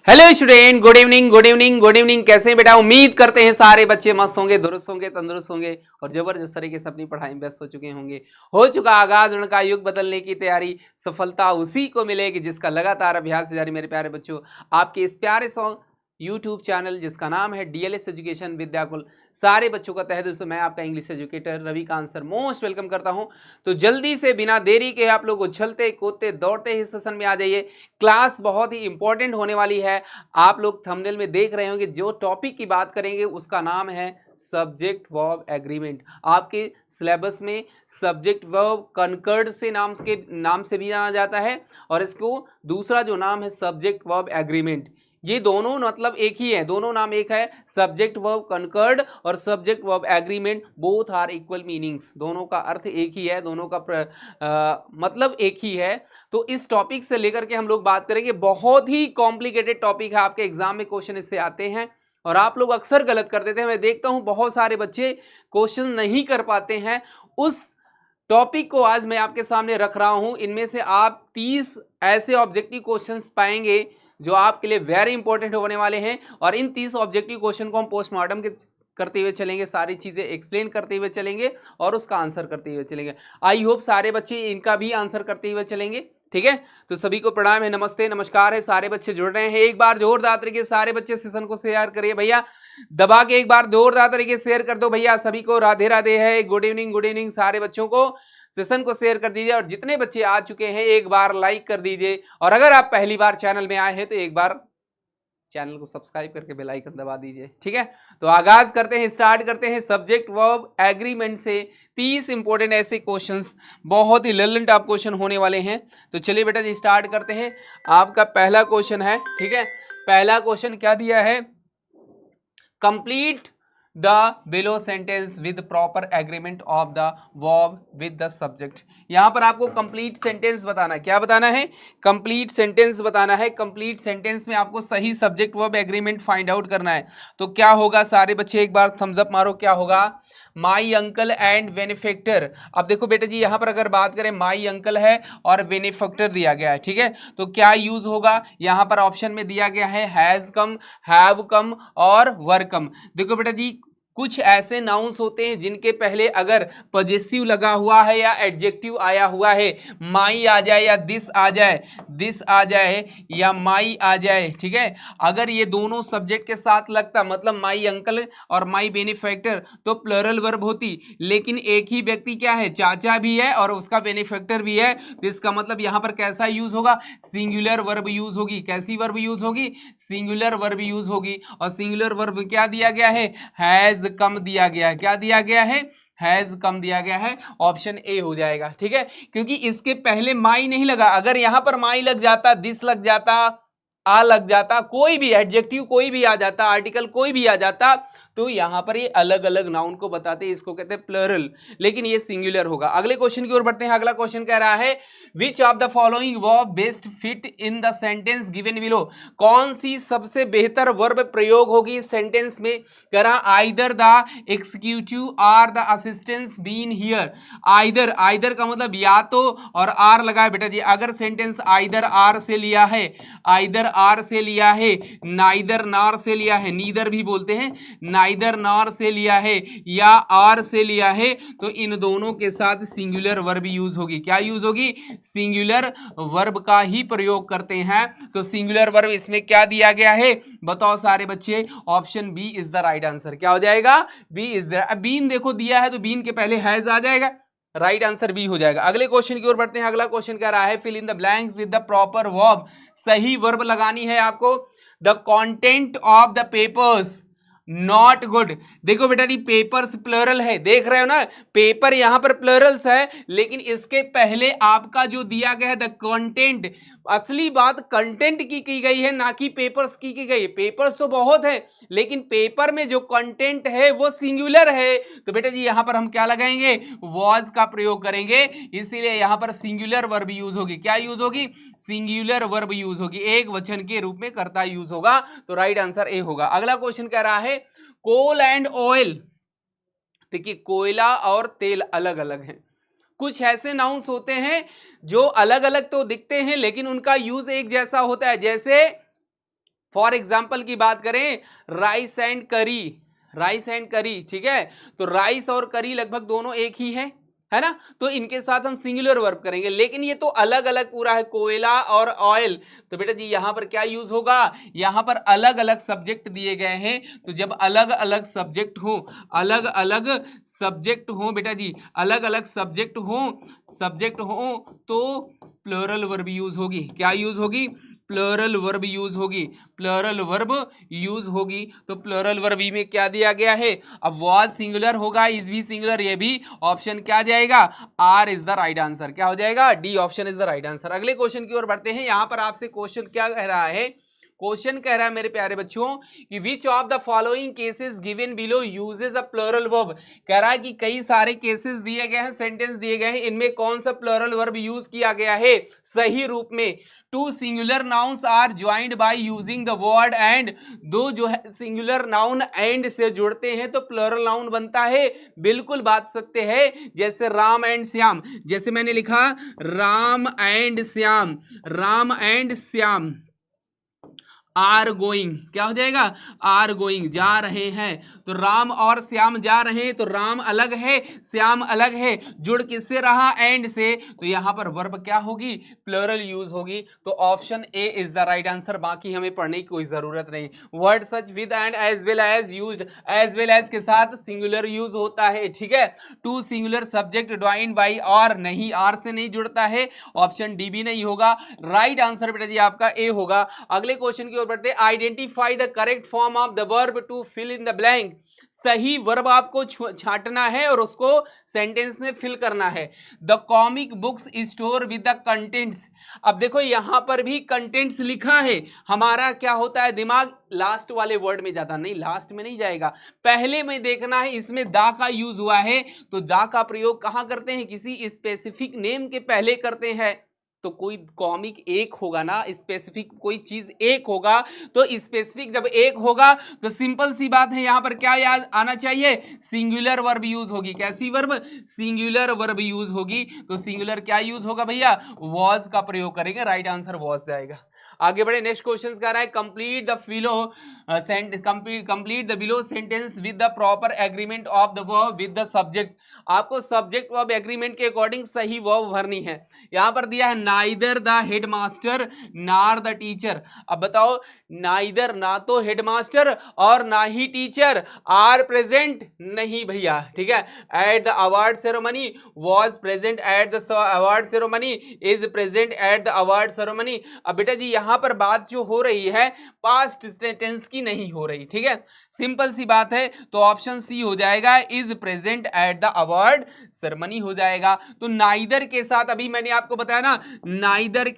Hello student, good evening good evening good evening. कैसे हैं बेटा? उम्मीद करते हैं सारे बच्चे मस्त होंगे, दुरुस्त होंगे, तंदुरुस्त होंगे और जबरदस्त तरीके से अपनी पढ़ाई में व्यस्त हो चुके होंगे। हो चुका आगाज उनका युग बदलने की तैयारी, सफलता उसी को मिलेगी जिसका लगातार अभ्यास जारी। मेरे प्यारे बच्चों, आपके इस प्यारे सॉन्ग यूट्यूब चैनल जिसका नाम है डीएलएस एजुकेशन विद्याकुल, सारे बच्चों का तहे दिल से मैं आपका English educator Ravikant sir most welcome करता हूं। तो जल्दी से बिना देरी के आप लोग उछलते कूदते दौड़ते ही सेशन में आ जाइए। क्लास बहुत ही इंपॉर्टेंट होने वाली है। आप लोग थंबनेल में देख रहे होंगे, जो टॉपिक की बात करेंगे उसका नाम है सब्जेक्ट वर्ब एग्रीमेंट। आपके सिलेबस में सब्जेक्ट वर्ब कनकर्ड से नाम से भी जाना जाता है और इसको दूसरा जो नाम है सब्जेक्ट वर्ब एग्रीमेंट। ये दोनों मतलब एक ही है, दोनों नाम एक है, सब्जेक्ट वर्ब कनकर्ड और subject verb agreement. Both are equal meanings, दोनों का अर्थ एक ही है, दोनों का मतलब एक ही है। तो इस टॉपिक से लेकर के हम लोग बात करेंगे। बहुत ही कॉम्प्लिकेटेड टॉपिक है, आपके एग्जाम में क्वेश्चन इससे आते हैं और आप लोग अक्सर गलत कर देते हैं। मैं देखता हूं बहुत सारे बच्चे क्वेश्चन नहीं कर पाते हैं। उस टॉपिक को आज मैं आपके सामने रख रहा हूं। इनमें से आप 30 ऐसे ऑब्जेक्टिव क्वेश्चंस पाएंगे जो आपके लिए वेरी इंपॉर्टेंट होने वाले हैं और इन 30 ऑब्जेक्टिव क्वेश्चन को हम पोस्टमार्टम के करते हुए चलेंगे, सारी चीजें एक्सप्लेन करते हुए चलेंगे और उसका आंसर करते हुए चलेंगे। आई होप सारे बच्चे इनका भी आंसर करते हुए चलेंगे। ठीक है, तो सभी को प्रणाम है, नमस्ते नमस्कार है। सारे बच्चे जुड़ रहे हैं, एक बार जोरदार तरीके से सारे बच्चे सेशन को शेयर करिए भैया, दबा के एक बार जोरदार तरीके से शेयर कर दो भैया। सभी को राधे राधे है, गुड इवनिंग सारे बच्चों को सेशन को शेयर कर दीजिए और जितने बच्चे आ चुके हैं एक बार लाइक कर दीजिए और अगर आप पहली बार चैनल में आए हैं तो एक बार चैनल को सब्सक्राइब करके बेल आइकन दबा दीजिए। ठीक है, तो आगाज करते हैं, स्टार्ट करते हैं सब्जेक्ट वर्ब एग्रीमेंट से। 30 इंपॉर्टेंट ऐसे क्वेश्चंस, बहुत ही लर्निंग टॉप क्वेश्चन होने वाले हैं। तो चलिए बेटा जी स्टार्ट करते हैं। आपका पहला क्वेश्चन है, ठीक है, पहला क्वेश्चन क्या दिया है? Complete the below sentence with proper agreement of the verb with the subject. यहां पर आपको कंप्लीट सेंटेंस बताना है। क्या बताना है? कंप्लीट सेंटेंस बताना है। कंप्लीट सेंटेंस में आपको सही subject verb agreement find out करना है। तो क्या होगा सारे बच्चे एक बार थम्स अप मारो, क्या होगा? My uncle and benefactor. अब देखो बेटा जी, यहां पर अगर बात करें माई अंकल है और बेनिफैक्टर दिया गया है, ठीक है, तो क्या यूज होगा? यहां पर ऑप्शन में दिया गया है हैज कम, हैव कम और वर कम। देखो बेटा जी, कुछ ऐसे नाउन्स होते हैं जिनके पहले अगर पॉजेसिव लगा हुआ है या एडजेक्टिव आया हुआ है, माई आ जाए या दिस आ जाए, दिस आ जाए या माई आ जाए, ठीक है, अगर ये दोनों सब्जेक्ट के साथ लगता, मतलब माई अंकल और माई बेनिफैक्टर, तो प्लरल वर्ब होती। लेकिन एक ही व्यक्ति क्या है, चाचा भी है और उसका बेनिफैक्टर भी है, तो इसका मतलब यहां पर कैसा यूज होगा? सिंगुलर वर्ब यूज होगी। कैसी वर्ब यूज होगी? सिंगुलर वर्ब यूज होगी। और सिंगुलर वर्ब क्या दिया गया है? हैज कम दिया गया है। क्या दिया गया है? हैज कम दिया गया है। ऑप्शन ए हो जाएगा। ठीक है, क्योंकि इसके पहले माई नहीं लगा। अगर यहां पर माई लग जाता, दिस लग जाता, आ लग जाता, कोई भी एडजेक्टिव कोई भी आ जाता, आर्टिकल कोई भी आ जाता, तो यहां पर ये अलग अलग नाउन को बताते हैं, इसको कहते हैं प्लरल, लेकिन ये सिंगुलर होगा। अगले क्वेश्चन की ओर बढ़ते हैं। अगला क्वेश्चन कह रहा है विच of the following verb best fit in the sentence given below. कौन सी सबसे बेहतर वर्ब प्रयोग होगी इस सेंटेंस में? कह रहा either the executive or the assistance been here. Either, either का मतलब या तो, और आर लगाए बेटा जी। अगर सेंटेंस आइदर आर से लिया है, आइदर आर से लिया है, नाइदर नार से लिया है, नीदर भी बोलते हैं, नाइदर नार से लिया है या आर से लिया है, तो इन दोनों के साथ सिंगुलर वर्ब यूज होगी। क्या यूज होगी? सिंगुलर वर्ब का ही प्रयोग करते हैं। तो सिंगुलर वर्ब इसमें क्या दिया गया है? बताओ सारे बच्चे। Option B is the right answer. क्या हो जाएगा? B is the. बीन देखो दिया है तो बीन के पहले हैज आ जाएगा, राइट आंसर बी हो जाएगा। अगले क्वेश्चन की ओर बढ़ते हैं। अगला क्वेश्चन कह रहा है fill in the blanks with the proper verb. सही वर्ब लगानी है आपको। The content of the papers not good. देखो बेटा जी, पेपर्स प्लरल है, देख रहे हो ना, पेपर यहां पर प्लरल्स है, लेकिन इसके पहले आपका जो दिया गया है द कंटेंट, असली बात कंटेंट की गई है, ना कि पेपर्स की गई है। पेपर्स तो बहुत है, लेकिन पेपर में जो कंटेंट है वो सिंगुलर है। तो बेटा जी यहां पर हम क्या लगाएंगे? वॉज का प्रयोग करेंगे, इसीलिए यहां पर सिंगुलर वर्ब यूज होगी। क्या यूज होगी? सिंगुलर वर्ब यूज होगी, एक वचन के रूप में कर्ता यूज होगा। तो राइट आंसर ए होगा। अगला क्वेश्चन कह रहा है कोल एंड ऑयल। देखिए, कोयला और तेल अलग अलग हैं। कुछ ऐसे नाउन्स होते हैं जो अलग अलग तो दिखते हैं लेकिन उनका यूज एक जैसा होता है। जैसे फॉर एग्जाम्पल की बात करें, राइस एंड करी, राइस एंड करी, ठीक है, तो राइस और करी लगभग दोनों एक ही है ना, तो इनके साथ हम सिंगुलर वर्ब करेंगे, लेकिन ये तो अलग अलग पूरा है, कोयला और ऑयल, तो बेटा जी यहां पर क्या यूज होगा, यहां पर अलग अलग सब्जेक्ट दिए गए हैं, तो जब अलग अलग सब्जेक्ट हो, अलग अलग सब्जेक्ट हो बेटा जी, अलग अलग सब्जेक्ट हो तो प्लूरल वर्ब यूज होगी, क्या यूज होगी, प्लूरल वर्ब यूज होगी, प्लूरल वर्ब यूज होगी, तो प्लूरल वर्ब में क्या दिया गया है, अब वाज सिंगुलर होगा, इज भी सिंगुलर, ये भी ऑप्शन क्या जाएगा, are is the right answer, क्या हो जाएगा, D option is the right answer. अगले क्वेश्चन की ओर बढ़ते हैं, यहां पर आपसे क्वेश्चन क्या कह रहा है, क्वेश्चन कह रहा है मेरे प्यारे बच्चों कि which of the following cases given below uses a plural verb, कह रहा है कि कई सारे केसेस दिए गए हैं, सेंटेंस दिए गए हैं, इनमें कौन सा प्लूरल वर्ब यूज किया गया है सही रूप में, two singular nouns are joined by using the word and, दो जो है सिंगुलर नाउन एंड से जुड़ते हैं तो प्लूरल नाउन बनता है, बिल्कुल बात सत्य है, जैसे राम एंड श्याम, जैसे मैंने लिखा Ram and Shyam, Ram and Shyam are going, क्या हो जाएगा, आर गोइंग, जा रहे हैं, तो राम और श्याम जा रहे हैं, तो राम अलग है श्याम अलग है, जुड़ किससे रहा, एंड से, तो यहां पर वर्ब क्या होगी, प्लूरल यूज होगी, तो option A is the right answer, बाकी हमें पढ़ने की कोई जरूरत नहीं। Word such with and as well as used, as well as के साथ सिंगुलर यूज होता है, ठीक है, two singular subject joined by और, नहीं आर से नहीं जुड़ता है, ऑप्शन डी भी नहीं होगा, राइट आंसर बेटा जी आपका ए होगा। अगले क्वेश्चन की ओर बढ़ते हैं, identify the correct form of the verb to fill in the blank, सही वर्ब आपको छांटना है और उसको सेंटेंस में फिल करना है। The comic books store with the contents, अब देखो यहां पर भी कंटेंट्स लिखा है, हमारा क्या होता है दिमाग लास्ट वाले वर्ड में जाता, नहीं लास्ट में नहीं जाएगा, पहले में देखना है, इसमें दा का यूज हुआ है, तो दा का प्रयोग कहां करते हैं, किसी स्पेसिफिक नेम के पहले करते हैं, तो कोई कॉमिक एक होगा ना, स्पेसिफिक कोई चीज एक होगा, तो स्पेसिफिक जब एक होगा तो सिंपल सी बात है, यहां पर क्या याद आना चाहिए, सिंगुलर वर्ब यूज होगी, कैसी वर्ब, सिंगुलर वर्ब यूज होगी, तो सिंगुलर क्या यूज होगा भैया, वॉज का प्रयोग करेंगे, राइट आंसर वॉज जाएगा। आगे बढ़े, नेक्स्ट क्वेश्चन कह रहा है complete the फिलो complete the below sentence with the proper agreement of the verb with the subject, आपको सब्जेक्ट वर्ब एग्रीमेंट के अकॉर्डिंग सही वर्ब भरनी है। यहां पर दिया है नाइदर द हेडमास्टर नार द टीचर, अब बताओ नाइदर, ना तो हेडमास्टर और ना ही टीचर आर प्रेजेंट, नहीं भैया, ठीक है, at the award ceremony, was present at the award ceremony, is present at the award ceremony. अब बेटा जी यहां पर बात जो हो रही है पास्ट टेंस की नहीं हो रही, ठीक है, सिंपल सी बात है, तो ऑप्शन सी हो जाएगा, is present at the award ceremony हो जाएगा। तो नाइदर के साथ अभी मैंने आपको बताया ना, नाइदर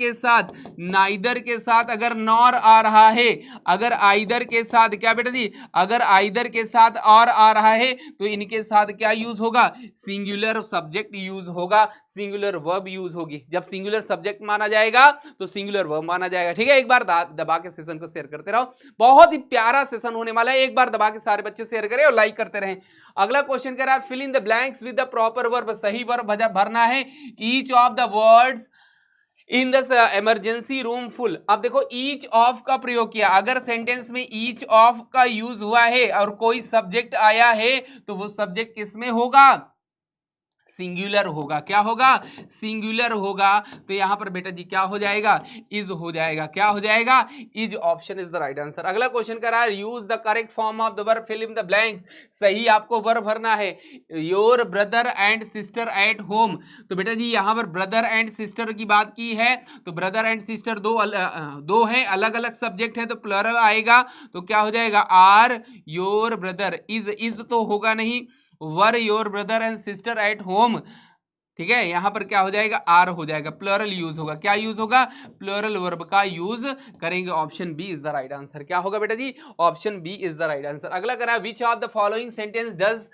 के साथ अगर नॉर आ रहा है, अगर आइदर के साथ क्या बेटा जी, अगर आइदर के साथ और आ रहा है तो इनके साथ क्या यूज होगा, सिंगुलर सब्जेक्ट यूज होगा, सिंगुलर वर्ब यूज होगी, जब सिंगुलर सब्जेक्ट माना जाएगा तो सिंगुलर वर्ब माना जाएगा, ठीक है। एक बार दबा के सेशन को शेयर करते रहो, बहुत ही प्यारा सेशन होने वाला है, एक बार दबा के सारे बच्चे शेयर करें और लाइक करते रहें। अगला क्वेश्चन कह रहा है fill in the blanks with the proper verb, सही वर्ब भरना है, each of the words in the emergency room full. अब देखो ईच ऑफ का प्रयोग किया, अगर सेंटेंस में ईच ऑफ का यूज हुआ है और कोई सब्जेक्ट आया है तो वो सब्जेक्ट किसमें होगा, सिंगुलर होगा, क्या होगा, सिंगुलर होगा, तो यहां पर बेटा जी क्या हो जाएगा, इज हो जाएगा, क्या हो जाएगा, is, option is the right answer. अगला क्वेश्चन कर रहा है use the correct form of the verb fill in the blanks, सही आपको वर्ब भरना है। Your brother and sister at home, तो बेटा जी यहां पर ब्रदर एंड सिस्टर की बात की है, तो ब्रदर एंड सिस्टर दो है, अलग अलग सब्जेक्ट है, तो प्लूरल आएगा, तो क्या हो जाएगा, आर योर ब्रदर, इज तो होगा नहीं, were your brother and sister at home, ठीक है, यहां पर क्या हो जाएगा, आर हो जाएगा, प्लूरल यूज होगा, क्या यूज होगा, प्लूरल वर्ब का यूज करेंगे, option B is the right answer, क्या होगा बेटा जी, option B is the right answer. अगला करा which of the following sentence does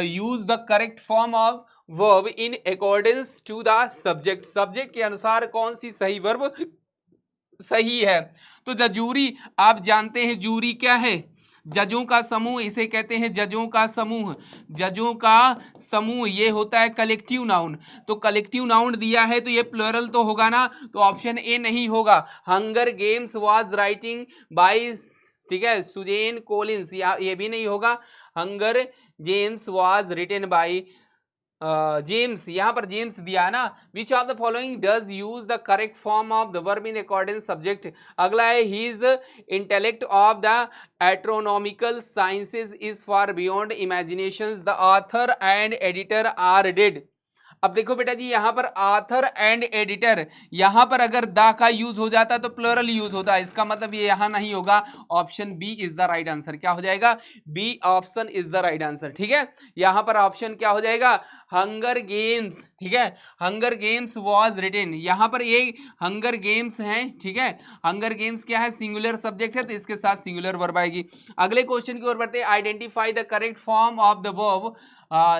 use the correct form of verb in accordance to the subject, subject के अनुसार कौन सी सही वर्ब सही है। तो द जूरी, आप जानते हैं जूरी क्या है, जजों का समूह, इसे कहते हैं जजों का समूह। जजों का समूह ये होता है कलेक्टिव नाउन। तो कलेक्टिव नाउन दिया है तो ये प्लूरल तो होगा ना, तो ऑप्शन ए नहीं होगा। Hunger games was writing by, ठीक है, सुजेन कोलिंस, ये भी नहीं होगा। Hunger James was written by James, यहाँ पर जेम्स दिया है ना। Which of the following does use the correct form of the verb in accordance subject. अगला है his intellect of the astronomical sciences is far beyond imagination, the author and editor are dead. अब देखो बेटा जी, यहाँ पर author and editor, यहाँ पर अगर द का यूज हो जाता तो प्लूरल यूज होता, इसका मतलब ये यहाँ नहीं होगा। Option B is the right answer. क्या हो जाएगा? B option is the right answer. ठीक है, यहाँ पर ऑप्शन क्या हो जाएगा? Hunger games. ठीक है, हंगर गेम्स वॉज रिटेन, यहाँ पर ये हंगर गेम्स हैं। ठीक है, हंगर गेम्स क्या है? सिंगुलर सब्जेक्ट है, तो इसके साथ सिंगुलर वर्ब आएगी। अगले क्वेश्चन की ओर बढ़ते हैं। Identify the correct form of the verb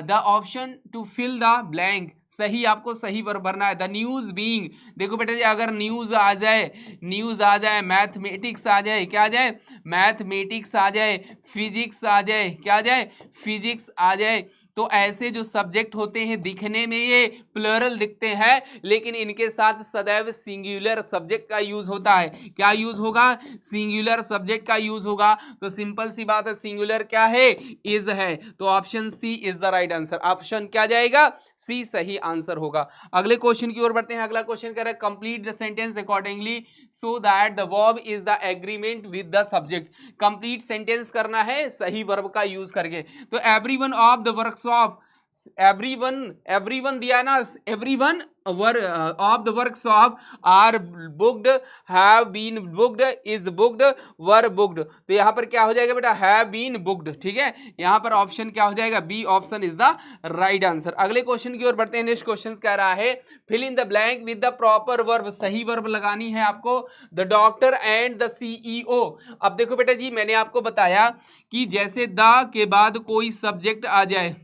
the option to fill the blank. सही, आपको सही वर्ब भरना है। द न्यूज बीइंग, देखो बेटा जी, अगर न्यूज आ जाए, न्यूज आ जाए, मैथमेटिक्स आ जाए, क्या आ जाए? मैथमेटिक्स आ जाए, फिजिक्स आ जाए, क्या आ जाए? फिजिक्स आ जाए, तो ऐसे जो सब्जेक्ट होते हैं दिखने में ये प्लूरल दिखते हैं, लेकिन इनके साथ सदैव सिंगुलर सब्जेक्ट का यूज होता है। क्या यूज होगा? सिंगुलर सब्जेक्ट का यूज होगा। तो सिंपल सी बात है, सिंगुलर क्या है? इज है। तो option C is the right answer. Option क्या जाएगा? सी सही आंसर होगा। अगले क्वेश्चन की ओर बढ़ते हैं। अगला क्वेश्चन कह रहा है complete the sentence accordingly so that the verb is the agreement with the subject. Complete sentence करना है सही वर्ब का यूज करके। तो everyone of the workshop, everyone दिया है ना, everyone of the workshop are booked, have been booked, is booked, were booked. तो यहाँ पर क्या हो जाएगा बेटा? Have been booked. ठीक है, यहाँ पर ऑप्शन क्या हो जाएगा? B option is the right answer. अगले क्वेश्चन की ओर बढ़ते हैं। नेक्स्ट क्वेश्चन कह रहा है fill in the blank with the proper verb. सही वर्ब लगानी है आपको। The doctor and the CEO. अब देखो बेटा जी, मैंने आपको बताया कि जैसे द के बाद कोई सब्जेक्ट आ जाए,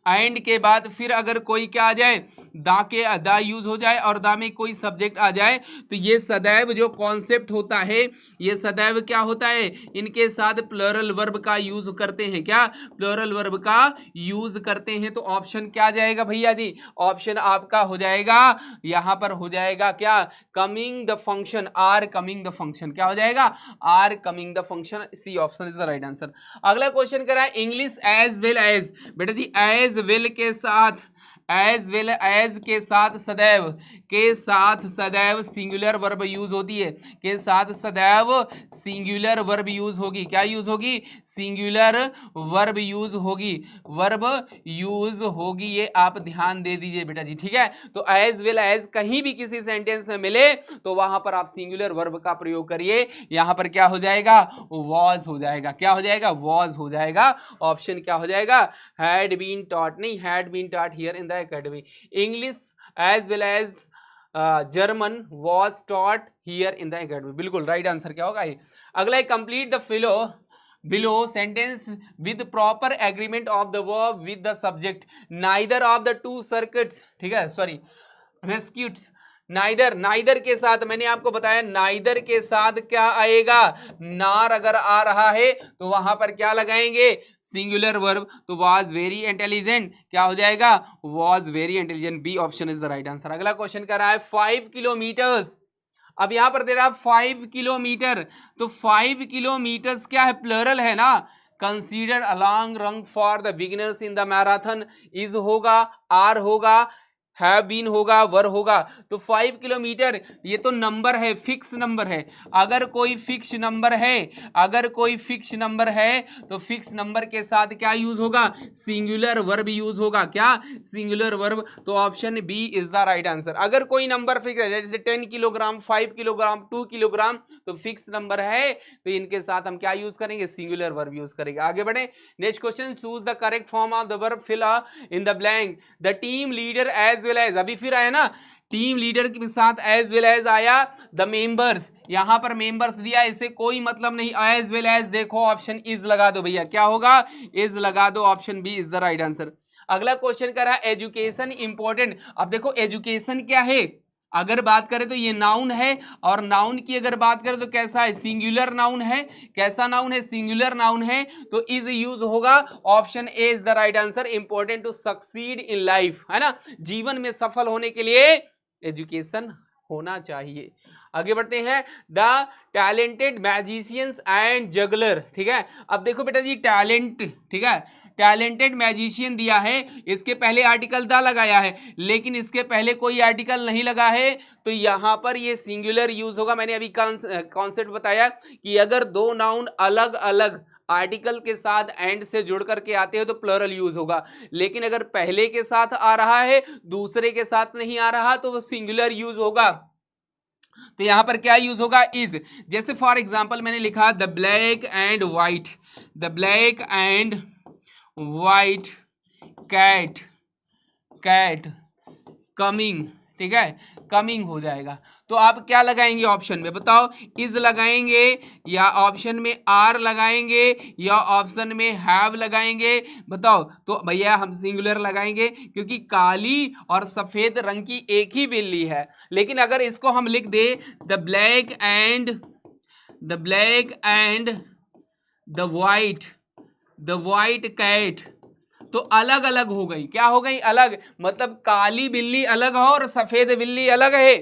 एंड के बाद फिर अगर कोई क्या आ जाए, दा के दा यूज हो जाए और दा में कोई सब्जेक्ट आ जाए, तो ये सदैव जो कॉन्सेप्ट होता है, ये सदैव क्या होता है? इनके साथ प्लूरल वर्ब का यूज करते हैं। क्या? प्लूरल वर्ब का यूज करते हैं। तो ऑप्शन क्या जाएगा भैया जी? ऑप्शन आपका हो जाएगा, यहां पर हो जाएगा क्या? Coming the function, are coming the function. क्या हो जाएगा? Are coming the function. C option is the right answer. अगला क्वेश्चन कर रहा है इंग्लिश एज वेल एज। बेटा जी, एज वेल के साथ, एज वेल एज के साथ सदैव, के साथ सदैव सिंगुलर वर्ब यूज होती है। के साथ सदैव सिंगुलर वर्ब यूज होगी। क्या यूज होगी? सिंगुलर वर्ब यूज होगी। वर्ब यूज होगी, ये आप ध्यान दे दीजिए बेटा जी। ठीक है, तो एज वेल एज कहीं भी किसी सेंटेंस में मिले तो वहां पर आप सिंगुलर वर्ब का प्रयोग करिए। यहां पर क्या हो जाएगा? वॉज हो जाएगा। क्या हो जाएगा? वॉज हो जाएगा। ऑप्शन क्या हो जाएगा? had been taught, नहीं, had been taught here in the academy. English as well as German was taught here in the academy. बिल्कुल राइट आंसर क्या होगा ये? अगला है complete the फिलो below sentence with proper agreement of the verb with the subject. Neither of the two circuits, ठीक है, sorry, rescues, neither, neither के साथ मैंने आपको बताया, नाइदर के साथ क्या आएगा? नार अगर आ रहा है तो वहां पर क्या लगाएंगे? Singular verb. तो वाज वेरी इंटेलिजेंट, क्या हो जाएगा? Was very intelligent. B option is the right answer. अगला क्वेश्चन कर रहा है 5 किलोमीटर्स। अब यहां पर दे रहा है 5 किलोमीटर, तो 5 किलोमीटर्स क्या है? प्लूरल है ना। Consider a long run for the beginners in the marathon. Is होगा, आर होगा, हैव बीन होगा, वर होगा। तो 5 किलोमीटर ये तो नंबर है, फिक्स नंबर है। अगर कोई फिक्स नंबर है, अगर कोई फिक्स नंबर है तो फिक्स नंबर के साथ क्या यूज होगा? सिंगुलर वर्ब यूज होगा। क्या? Singular verb. तो option B is the right answer. अगर कोई नंबर फिक्स है, जैसे 10 किलोग्राम, 5 किलोग्राम, 2 किलोग्राम, तो फिक्स नंबर है, तो इनके साथ हम क्या यूज करेंगे? सिंगुलर वर्ब यूज करेंगे। आगे बढ़े। Next question, choose the correct form of the verb, fill in the blank. The team leader as well as, अभी फिर आया ना, टीम लीडर के साथ एज वेल एज आया। द मेंबर्स, यहां पर मेंबर्स दिया, इसे कोई मतलब नहीं। एज वेल एज देखो, ऑप्शन इज लगा दो भैया। क्या होगा? इज लगा दो। Option B is the right answer. अगला क्वेश्चन कर रहा है एजुकेशन इंपॉर्टेंट। अब देखो एजुकेशन क्या है? अगर बात करें तो ये नाउन है, और नाउन की अगर बात करें तो कैसा है, सिंगुलर नाउन है। कैसा नाउन है, सिंगुलर नाउन है, तो इज यूज होगा। Option A is the right answer. Important to succeed in life, है ना, जीवन में सफल होने के लिए एजुकेशन होना चाहिए। आगे बढ़ते हैं, the talented magicians and juggler, ठीक है। अब देखो बेटा जी, टैलेंट, ठीक है, टैलेंटेड मैजिशियन दिया है, इसके पहले आर्टिकल द लगाया है, लेकिन इसके पहले कोई आर्टिकल नहीं लगा है, तो यहां पर ये सिंगुलर यूज होगा। मैंने अभी कॉन्सेप्ट बताया कि अगर दो नाउन अलग अलग आर्टिकल के साथ एंड से जुड़ करके आते हैं तो प्लरल यूज होगा, लेकिन अगर पहले के साथ आ रहा है दूसरे के साथ नहीं आ रहा तो वो सिंगुलर यूज होगा। तो यहां पर क्या यूज होगा, इज। जैसे फॉर एग्जांपल मैंने लिखा the black and white, the black and white cat, cat coming, ठीक है, कमिंग हो जाएगा। तो आप क्या लगाएंगे ऑप्शन में, बताओ, इज लगाएंगे या ऑप्शन में आर लगाएंगे या ऑप्शन में हैव लगाएंगे, बताओ। तो भैया हम सिंगुलर लगाएंगे, क्योंकि काली और सफेद रंग की एक ही बिल्ली है। लेकिन अगर इसको हम लिख दे the black and the white cat, तो अलग अलग हो गई, क्या हो गई, अलग, मतलब काली बिल्ली अलग हो और सफेद बिल्ली अलग है,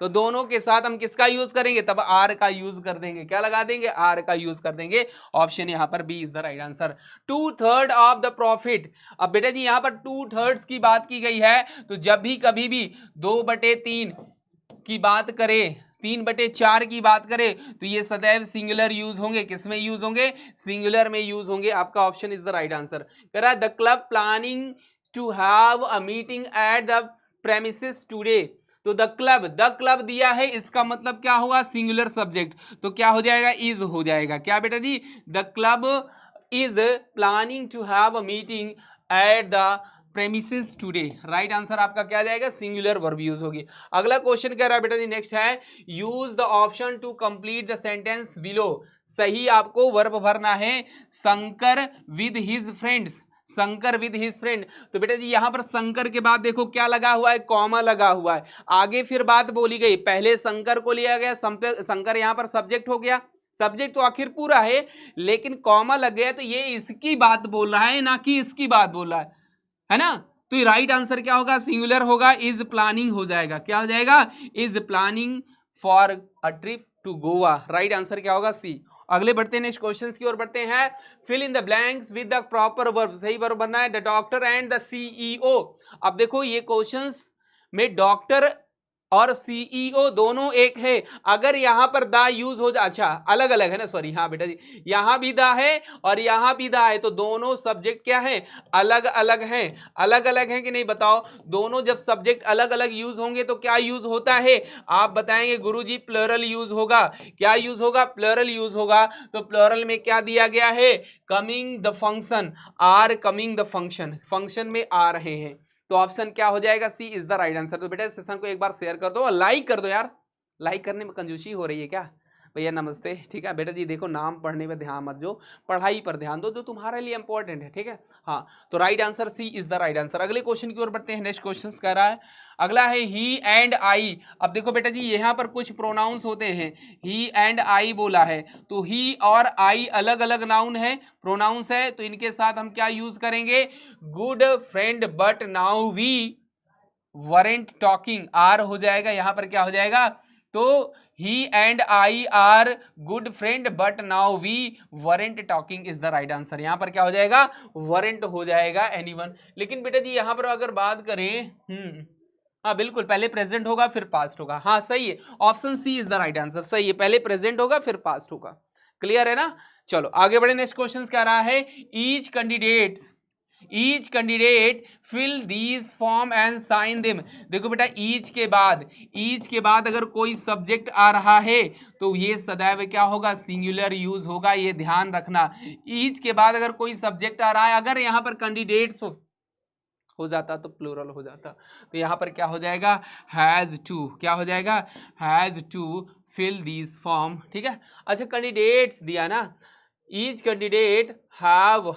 तो दोनों के साथ हम किसका यूज करेंगे, तब आर का यूज कर देंगे, क्या लगा देंगे, आर का यूज कर देंगे। ऑप्शन यहां पर B is the right answer. 2/3 of the profit. अब बेटा जी यहां पर 2/3 की बात की गई है, तो जब भी कभी भी 2/3 की बात करें, 3/4 की बात करें, तो ये सदैव सिंगुलर यूज होंगे। किसमें यूज होंगे, सिंगुलर में यूज होंगे। आपका option is the right answer. कह रहा है the club planning to have a meeting at the premises today, तो द क्लब दिया है, इसका मतलब क्या होगा, सिंगुलर सब्जेक्ट, तो क्या हो जाएगा, इज हो जाएगा। क्या बेटा जी, the club is planning to have a meeting at the premises today, right answer आपका क्या जाएगा, सिंगुलर वर्ब यूज होगी। अगला क्वेश्चन कह रहा है बेटा जी, नेक्स्ट है, use the option to complete the sentence below. सही आपको वर्ब भरना है, Shankar with his friends, Shankar with his friend. तो बेटा जी यहां पर शंकर के बाद देखो क्या लगा हुआ है, कॉमा लगा हुआ है, आगे फिर बात बोली गई, पहले शंकर को लिया गया, शंकर यहां पर सब्जेक्ट हो गया, सब्जेक्ट तो आखिर पूरा है, लेकिन कॉमा लग गया, तो ये इसकी बात बोल रहा है ना कि इसकी बात बोल रहा है ना। तो राइट आंसर क्या होगा, सिंगुलर होगा, इज प्लानिंग हो जाएगा, क्या हो जाएगा, is planning for a trip to Goa, right answer क्या होगा, सी। अगले बढ़ते हैं नेक्स्ट क्वेश्चन की ओर बढ़ते हैं, fill in the blanks with the proper verb, सही वर्ब बनना है, the doctor and the CEO. अब देखो ये क्वेश्चंस में डॉक्टर और सीईओ दोनों एक है, अगर यहां पर द यूज हो जाए, अच्छा अलग अलग है ना, सॉरी, हाँ बेटा जी यहां भी द है और यहां भी द है, तो दोनों सब्जेक्ट क्या है, अलग अलग हैं, अलग अलग हैं कि नहीं, बताओ। दोनों जब सब्जेक्ट अलग अलग यूज होंगे तो क्या यूज होता है, आप बताएंगे गुरुजी प्लरल यूज होगा, क्या यूज होगा, प्लरल यूज होगा। तो प्लरल में क्या दिया गया है, coming the function, are coming the function, function में आ रहे हैं, तो ऑप्शन क्या हो जाएगा, C is the right answer. तो बेटा सेशन को एक बार शेयर कर दो और लाइक कर दो यार, लाइक करने में कंजूसी हो रही है क्या भैया, नमस्ते, ठीक है। बेटा जी देखो नाम पढ़ने में ध्यान मत दो, पढ़ाई पर ध्यान दो जो तुम्हारे लिए इंपॉर्टेंट है, ठीक है। हाँ, तो right answer C is the right answer. अगले क्वेश्चन की ओर बढ़ते हैं, नेक्स्ट क्वेश्चन कह रहा है, अगला है ही एंड आई। अब देखो बेटा जी यहाँ पर कुछ प्रोनाउंस होते हैं, ही एंड आई बोला है, तो ही और आई अलग अलग नाउन है, प्रोनाउंस है, तो इनके साथ हम क्या यूज करेंगे, good friend but now we weren't talking, are हो जाएगा, यहां पर क्या हो जाएगा, तो he and I are good friend but now we weren't talking is the right answer. यहां पर क्या हो जाएगा, वरेंट हो जाएगा एनीवन। लेकिन बेटा जी यहां पर अगर बात करें, हाँ बिल्कुल, पहले प्रेजेंट होगा फिर पास्ट होगा, हाँ सही है, option C is the right answer, सही है, पहले प्रेजेंट होगा फिर पास्ट होगा, क्लियर है ना। चलो आगे बढ़े, नेक्स्ट क्वेश्चन कह रहा है, each candidate fill these form and sign them. देखो बेटा ईच के बाद अगर कोई सब्जेक्ट आ रहा है तो ये सदैव क्या होगा, सिंगुलर यूज होगा, ये ध्यान रखना। ईच के बाद अगर कोई सब्जेक्ट आ रहा है, अगर यहाँ पर कैंडिडेट्स हो जाता तो प्लूरल हो जाता, तो यहाँ पर क्या हो जाएगा, हैज टू, क्या हो जाएगा, has to fill these form, ठीक है। अच्छा कैंडिडेट्स दिया ना, each candidate have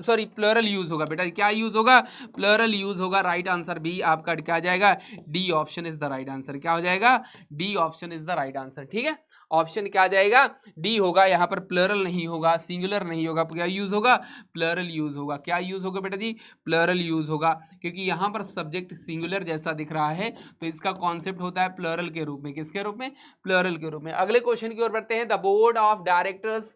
sorry plural use होगा बेटा, क्या यूज होगा, प्लूरल यूज होगा। राइट आंसर बी आपका क्या आ जाएगा, D option is the right answer. क्या हो जाएगा, D option is the right answer. ठीक है, ऑप्शन क्या आ जाएगा, डी होगा। यहाँ पर प्लूरल नहीं होगा, सिंगुलर नहीं होगा, क्या यूज होगा, प्लूरल यूज होगा। क्या यूज होगा बेटा जी, प्लूरल यूज होगा, क्योंकि यहाँ पर सब्जेक्ट सिंगुलर जैसा दिख रहा है तो इसका कॉन्सेप्ट होता है प्लूरल के रूप में। किसके रूप में, प्लूरल के रूप में। अगले क्वेश्चन की ओर बढ़ते हैं। The board of directors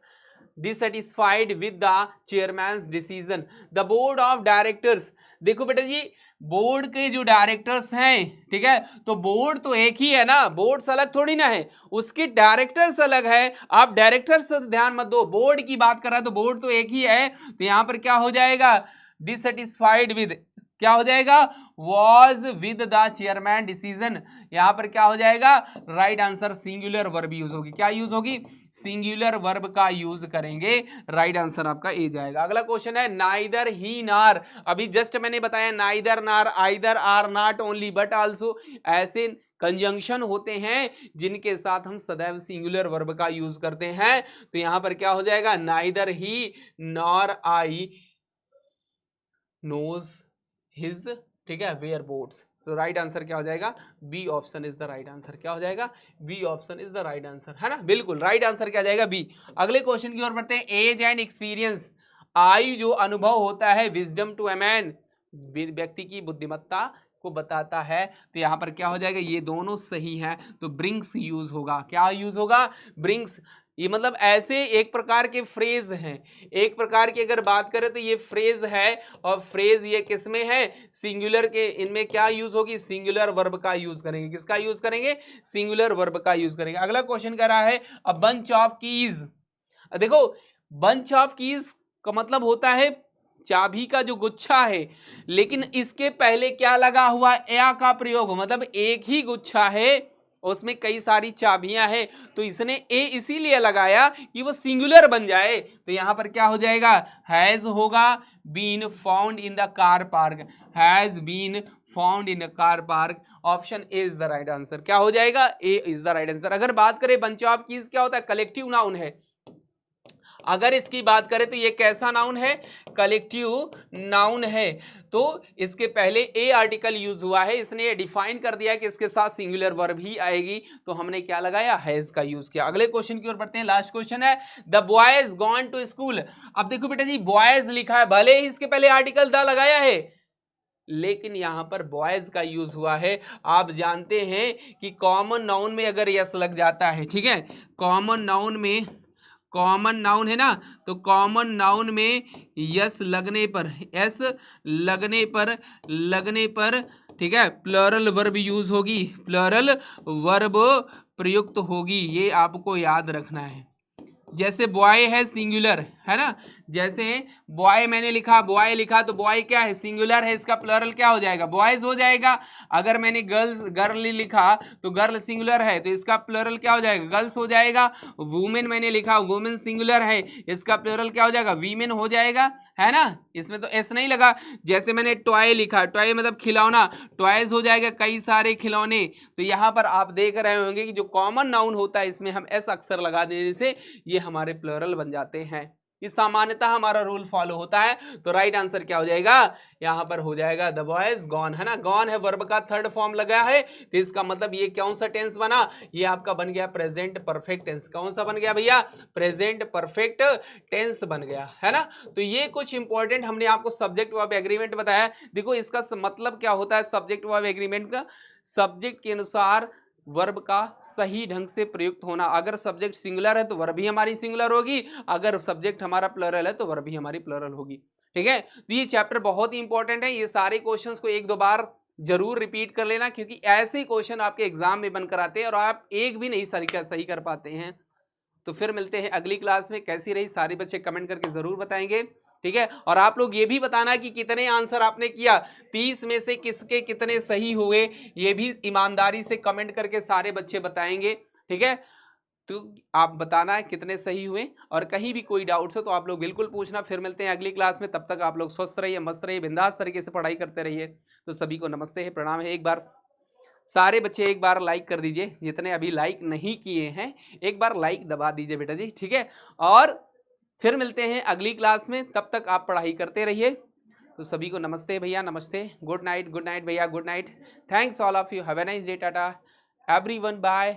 dissatisfied with the chairman's decision. The board of directors, देखो बेटा जी बोर्ड के जो डायरेक्टर्स हैं, ठीक है, तो बोर्ड तो एक ही है ना, बोर्ड्स अलग थोड़ी ना है, उसके डायरेक्टर्स अलग है। आप डायरेक्टर्स से ध्यान मत दो, बोर्ड की बात कर रहा है तो बोर्ड तो एक ही है। तो यहां पर क्या हो जाएगा, डिससेटिस्फाइड विद, क्या हो जाएगा, was with the chairman decision. यहां पर क्या हो जाएगा, right answer singular verb use होगी। क्या यूज होगी, सिंगुलर वर्ब का यूज करेंगे। राइट आंसर आपका ए जाएगा। अगला क्वेश्चन है नाइदर ही नार, अभी जस्ट मैंने बताया neither nor either or not only but also, ऐसे कंजंक्शन होते हैं जिनके साथ हम सदैव सिंगुलर वर्ब का यूज करते हैं। तो यहां पर क्या हो जाएगा, neither he nor I knows his, ठीक है, वेयर बोट्स। तो राइट आंसर क्या हो जाएगा, B option is the right answer. क्या हो जाएगा, B option is the right answer, है ना, बिल्कुल राइट आंसर क्या जाएगा, बी। अगले क्वेश्चन की ओर बढ़ते हैं। एज एंड एक्सपीरियंस, आयु जो अनुभव होता है, विजडम टू ए मैन, व्यक्ति की बुद्धिमत्ता को बताता है। तो यहां पर क्या हो जाएगा, ये दोनों सही है तो ब्रिंग्स यूज होगा। क्या यूज होगा, ब्रिंग्स। ये मतलब ऐसे एक प्रकार के फ्रेज हैं, एक प्रकार की अगर बात करें तो ये फ्रेज है, और फ्रेज ये किसमें है, सिंगुलर के, इनमें क्या यूज होगी, सिंगुलर वर्ब का यूज करेंगे। किसका यूज करेंगे, सिंगुलर वर्ब का यूज करेंगे। अगला क्वेश्चन कर रहा है अ बंच ऑफ कीज। देखो बंच ऑफ कीज का मतलब होता है चाबी का जो गुच्छा है, लेकिन इसके पहले क्या लगा हुआ, या का प्रयोग, मतलब एक ही गुच्छा है उसमें कई सारी चाबियां हैं, तो इसने ए इसीलिए लगाया कि वो सिंगुलर बन जाए। तो यहां पर क्या हो जाएगा, हैज होगा, been found in the car park, has been found in car park. Option A is the right answer. क्या हो जाएगा, A is the right answer. अगर बात करें बंच ऑफ कीज क्या होता है, कलेक्टिव नाउन है। अगर इसकी बात करें तो ये कैसा नाउन है, कलेक्टिव नाउन है। तो इसके पहले ए आर्टिकल यूज हुआ है, इसने ये डिफाइन कर दिया कि इसके साथ सिंगुलर वर्ब ही आएगी, तो हमने क्या लगाया, हैज का यूज किया। अगले क्वेश्चन की ओर बढ़ते हैं। लास्ट क्वेश्चन है the boys gone to school. अब देखो बेटा जी बॉयज लिखा है, भले ही इसके पहले आर्टिकल द लगाया है, लेकिन यहां पर बॉयज का यूज हुआ है। आप जानते हैं कि कॉमन नाउन में अगर यस लग जाता है, ठीक है, कॉमन नाउन में, कॉमन नाउन है ना, तो कॉमन नाउन में यस लगने पर, यस लगने पर ठीक है, प्लूरल वर्ब यूज होगी, प्लूरल वर्ब प्रयुक्त होगी, ये आपको याद रखना है। जैसे बॉय है सिंगुलर, है ना, जैसे बॉय मैंने लिखा, बॉय लिखा तो बॉय क्या है, सिंगुलर है, इसका प्लूरल क्या हो जाएगा, बॉयज हो जाएगा। अगर मैंने गर्ल लिखा तो गर्ल सिंगुलर है तो इसका प्लूरल क्या हो जाएगा, गर्ल्स हो जाएगा। वुमेन मैंने लिखा, वुमेन सिंगुलर है, इसका प्लूरल क्या हो जाएगा, वीमेन हो जाएगा, है ना, इसमें तो एस नहीं लगा। जैसे मैंने टॉय लिखा, टॉय मतलब खिलौना, टॉयज हो जाएगा, कई सारे खिलौने। तो यहाँ पर आप देख रहे होंगे कि जो कॉमन नाउन होता है इसमें हम एस अक्षर लगा देने से ये हमारे प्लूरल बन जाते हैं। ये सामान्यतः हमारा रूल फॉलो होता है। तो राइट आंसर क्या हो जाएगा, यहां पर हो जाएगा द बॉयज गॉन, है ना, गॉन है, वर्ब का थर्ड फॉर्म लगा है, तो इसका मतलब ये कौन सा टेंस बना, ये आपका बन गया प्रेजेंट परफेक्ट टेंस। कौन सा बन गया भैया, प्रेजेंट परफेक्ट टेंस बन गया, है ना। तो ये कुछ इंपॉर्टेंट हमने आपको सब्जेक्ट वर्ब एग्रीमेंट बताया। देखो इसका मतलब क्या होता है सब्जेक्ट वर्ब एग्रीमेंट का, सब्जेक्ट के अनुसार वर्ब का सही ढंग से प्रयुक्त होना। अगर सब्जेक्ट सिंगुलर है तो वर्ब भी हमारी सिंगुलर होगी, अगर सब्जेक्ट हमारा प्लूरल है तो वर्ब भी हमारी प्लूरल होगी। ठीक है, तो ये चैप्टर बहुत ही इंपॉर्टेंट है। ये सारे क्वेश्चंस को एक दो बार जरूर रिपीट कर लेना, क्योंकि ऐसे ही क्वेश्चन आपके एग्जाम में बनकर आते हैं और आप एक भी नहीं सही कर पाते हैं। तो फिर मिलते हैं अगली क्लास में। कैसी रही सारे बच्चे कमेंट करके जरूर बताएंगे, ठीक है। और आप लोग ये भी बताना कि कितने आंसर आपने किया, 30 में से किसके कितने सही हुए, ये भी ईमानदारी से कमेंट करके सारे बच्चे बताएंगे, ठीक है। तो आप बताना है कितने सही हुए, और कहीं भी कोई डाउट्स हो तो आप लोग बिल्कुल पूछना। फिर मिलते हैं अगली क्लास में, तब तक आप लोग स्वस्थ रहिए, मस्त रहिए, बिंदास तरीके से पढ़ाई करते रहिए। तो सभी को नमस्ते है, प्रणाम है। एक बार सारे बच्चे एक बार लाइक कर दीजिए, जितने अभी लाइक नहीं किए हैं एक बार लाइक दबा दीजिए बेटा जी, ठीक है। और फिर मिलते हैं अगली क्लास में, तब तक आप पढ़ाई करते रहिए। तो सभी को नमस्ते भैया, नमस्ते, गुड नाइट भैया, good night, thanks all of you, have a nice day, tata everyone, bye.